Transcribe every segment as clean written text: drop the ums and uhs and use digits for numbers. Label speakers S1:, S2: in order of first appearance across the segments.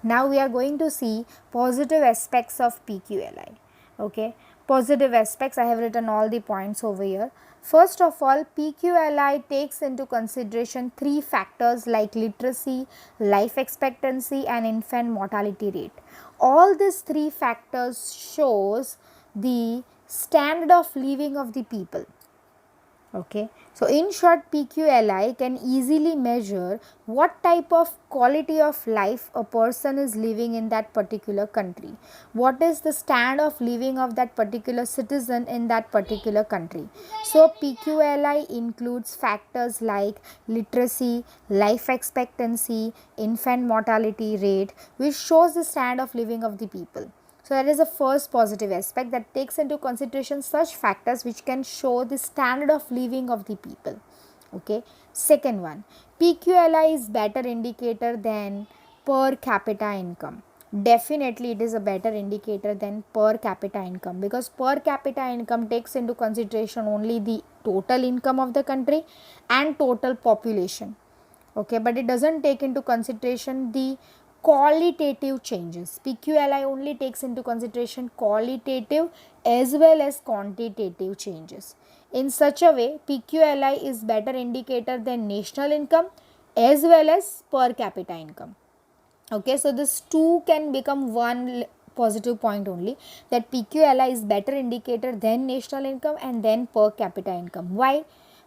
S1: Now we are going to see positive aspects of PQLI. Okay, positive aspects, I have written all the points over here. First of all, PQLI takes into consideration three factors like literacy, life expectancy and infant mortality rate. All these three factors shows the standard of living of the people. Okay. So, in short, PQLI can easily measure what type of quality of life a person is living in that particular country. What is the standard of living of that particular citizen in that particular country. So, PQLI includes factors like literacy, life expectancy, infant mortality rate, which shows the standard of living of the people. So, that is the first positive aspect that takes into consideration such factors which can show the standard of living of the people. Okay. Second one, PQLI is better indicator than per capita income. Definitely it is a better indicator than per capita income, because per capita income takes into consideration only the total income of the country and total population. Okay, but it doesn't take into consideration the qualitative changes. PQLI only takes into consideration qualitative as well as quantitative changes. In such a way, PQLI is better indicator than national income as well as per capita income. Okay, so this two can become one positive point only, that PQLI is better indicator than national income and then per capita income. Why?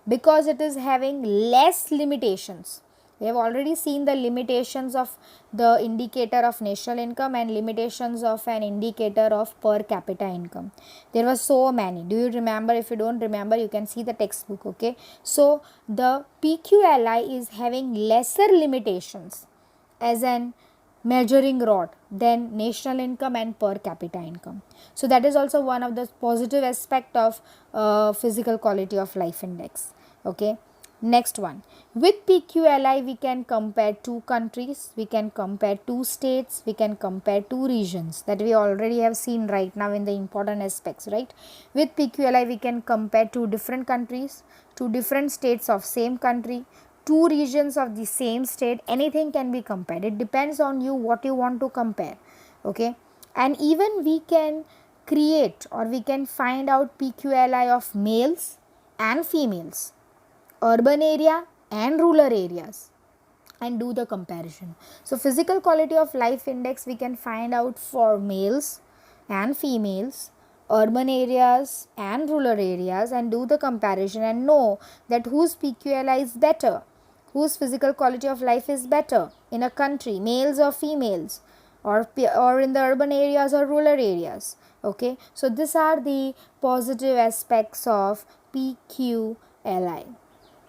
S1: Because it is having less limitations. We have already seen the limitations of the indicator of national income and limitations of an indicator of per capita income. There were so many. Do you remember? If you don't remember, you can see the textbook. Okay, so the PQLI is having lesser limitations as an measuring rod than national income and per capita income. So that is also one of the positive aspect of physical quality of life index. Okay. Next one, with PQLI we can compare two countries, we can compare two states, we can compare two regions, that we already have seen right now in the important aspects, right. With PQLI we can compare two different countries, two different states of same country, two regions of the same state. Anything can be compared, it depends on you what you want to compare. Okay, and even we can create or we can find out PQLI of males and females, urban area and rural areas, and do the comparison. So physical quality of life index we can find out for males and females, urban areas and rural areas, and do the comparison and know that whose PQLI is better, whose physical quality of life is better in a country, males or females, or in the urban areas or rural areas. Okay, so these are the positive aspects of PQLI.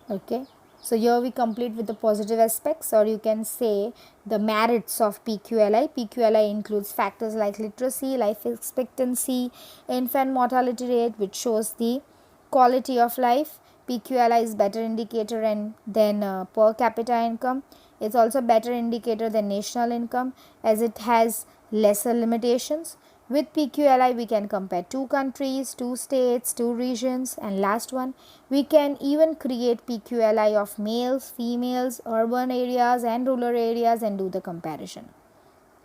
S1: Okay, so here we complete with the positive aspects, or you can say the merits of PQLI. PQLI includes factors like literacy, life expectancy, infant mortality rate, which shows the quality of life. PQLI is better indicator than per capita income. It's also better indicator than national income as it has lesser limitations. With PQLI we can compare two countries, two states, two regions, and last one, we can even create PQLI of males, females, urban areas and rural areas and do the comparison.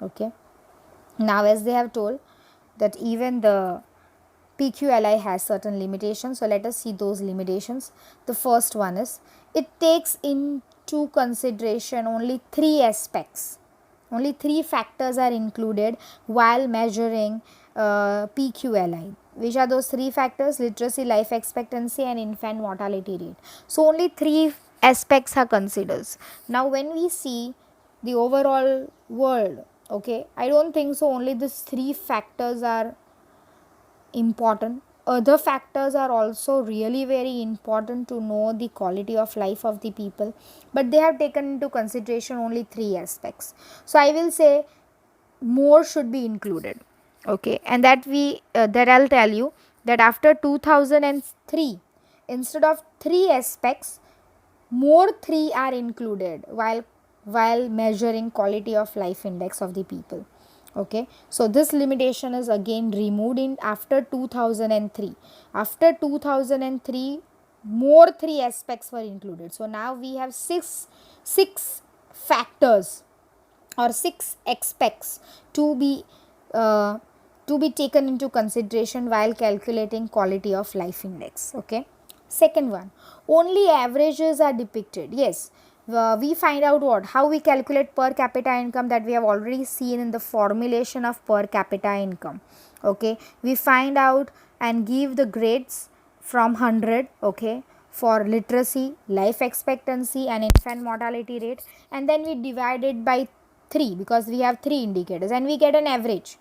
S1: Okay. Now as they have told that even the PQLI has certain limitations. So let us see those limitations. The first one is it takes into consideration only three aspects. Only three factors are included while measuring PQLI. Which are those three factors? Literacy, life expectancy and infant mortality rate. So only three aspects are considered. Now when we see the overall world, okay, I don't think so only these three factors are important. Other factors are also really very important to know the quality of life of the people, but they have taken into consideration only three aspects. So I will say more should be included. Okay, and that I'll tell you that after 2003, instead of three aspects, more three are included while measuring quality of life index of the people. Okay, so this limitation is again removed in after 2003. After 2003, more three aspects were included. So now we have six factors or 6 aspects to be uh, to be taken into consideration while calculating quality of life index. Okay. Second one, only averages are depicted. Yes, we find out what, how we calculate per capita income, that we have already seen in the formulation of per capita income. Okay, we find out and give the grades from 100. Okay, for literacy, life expectancy and infant mortality rate, and then we divide it by 3 because we have 3 indicators and we get an average.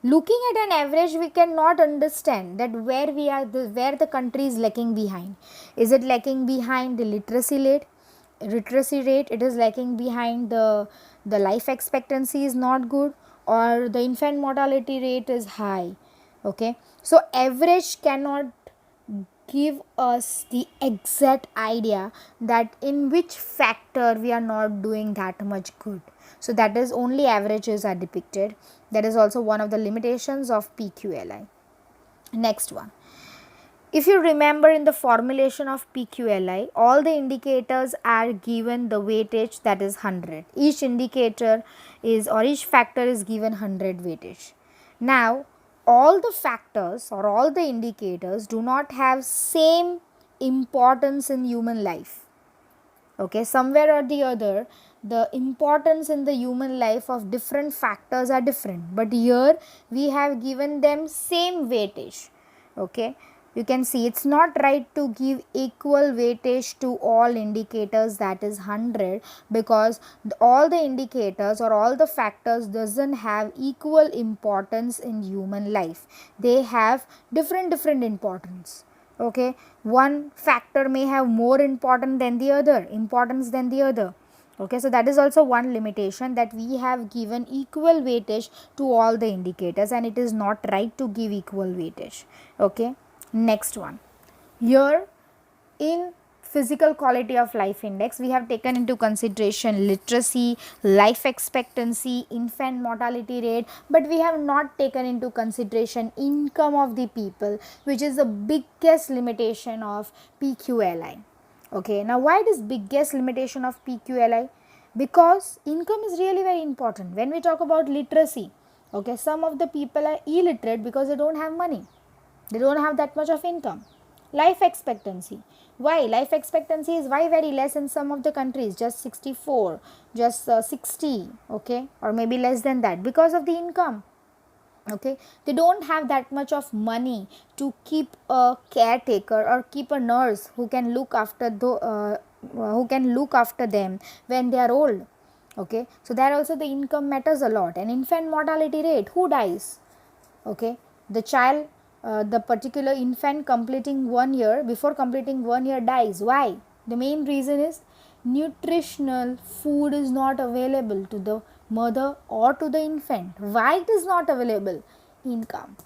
S1: Looking at an average, we cannot understand that where the country is lagging behind. Is it lagging behind the literacy rate, it is lagging behind the life expectancy is not good, or the infant mortality rate is high. Okay, so average cannot give us the exact idea that in which factor we are not doing that much good. So that is only averages are depicted. That is also one of the limitations of PQLI. Next one, if you remember in the formulation of PQLI, all the indicators are given the weightage, that is 100. Each indicator is, or each factor is given 100 weightage. Now, all the factors or all the indicators do not have same importance in human life. Okay, somewhere or the other, the importance in the human life of different factors are different, but here we have given them same weightage. Okay, you can see it's not right to give equal weightage to all indicators, that is 100, because all the indicators or all the factors doesn't have equal importance in human life. They have different importance. Okay, one factor may have more importance than the other. Okay, so that is also one limitation, that we have given equal weightage to all the indicators and it is not right to give equal weightage. Okay, next one, here in physical quality of life index, we have taken into consideration literacy, life expectancy, infant mortality rate, but we have not taken into consideration income of the people, which is the biggest limitation of PQLI. Okay, now why this biggest limitation of PQLI? Because income is really very important. When we talk about literacy, okay, some of the people are illiterate because they don't have money, they don't have that much of income. Life expectancy, why life expectancy is why very less in some of the countries, just 64, just 60, okay, or maybe less than that, because of the income. Okay, they don't have that much of money to keep a caretaker or keep a nurse who can look after them when they are old. Okay, so there also the income matters a lot. And infant mortality rate, who dies? Okay, the child, the particular infant completing 1 year, before completing 1 year dies. Why? The main reason is nutritional food is not available to the mother or to the infant. Why it is not available? Income.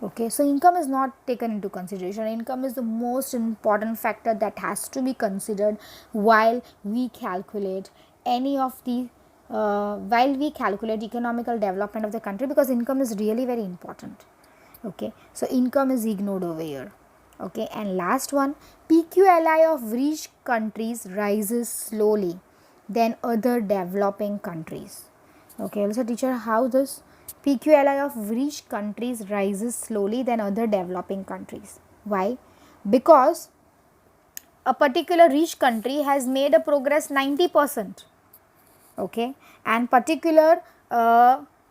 S1: Okay, so income is not taken into consideration. Income is the most important factor that has to be considered while we calculate any of the while we calculate economical development of the country, because income is really very important. Okay, so income is ignored over here. Okay, and last one, PQLI of rich countries rises slowly than other developing countries. Okay, also teacher, how this PQLI of rich countries rises slowly than other developing countries? Why? Because a particular rich country has made a progress 90%. Okay, and particular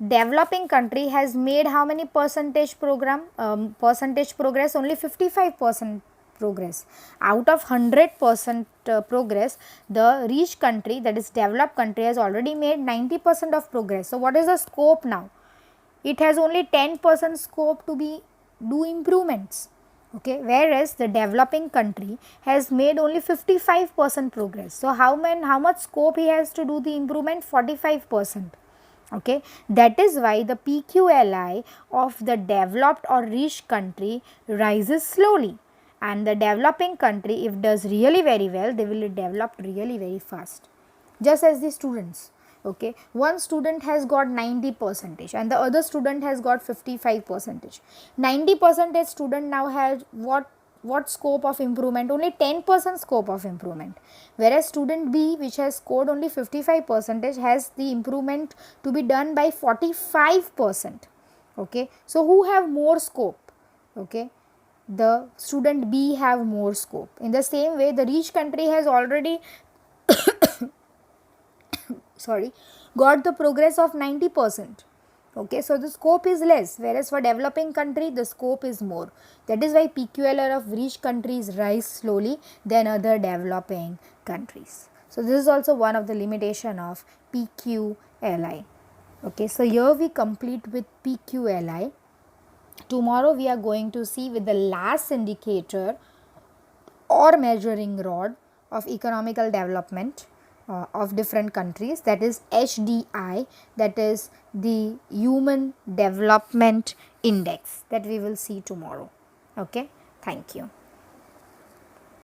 S1: developing country has made how many percentage percentage progress? Only 55% progress. Out of 100% progress, the rich country, that is developed country, has already made 90% of progress. So what is the scope now? It has only 10% scope to be do improvements. Okay, whereas the developing country has made only 55% progress. So how much scope he has to do the improvement? 45%. Okay, that is why the PQLI of the developed or rich country rises slowly, and the developing country, if does really very well, they will develop really very fast. Just as the students. Okay, one student has got 90% and the other student has got 55%. 90% student now has what what scope of improvement? Only 10% scope of improvement, whereas student B, which has scored only 55%, has the improvement to be done by 45%. Okay, so who have more scope? Okay, the student B have more scope. In the same way, the rich country has already got the progress of 90%. Okay, so the scope is less, whereas for developing country the scope is more. That is why PQLR of rich countries rise slowly than other developing countries. So this is also one of the limitation of PQLI. Okay, so here we complete with PQLI. Tomorrow we are going to see with the last indicator or measuring rod of economical development of different countries, that is HDI, that is the Human Development Index, that we will see tomorrow. Okay, thank you.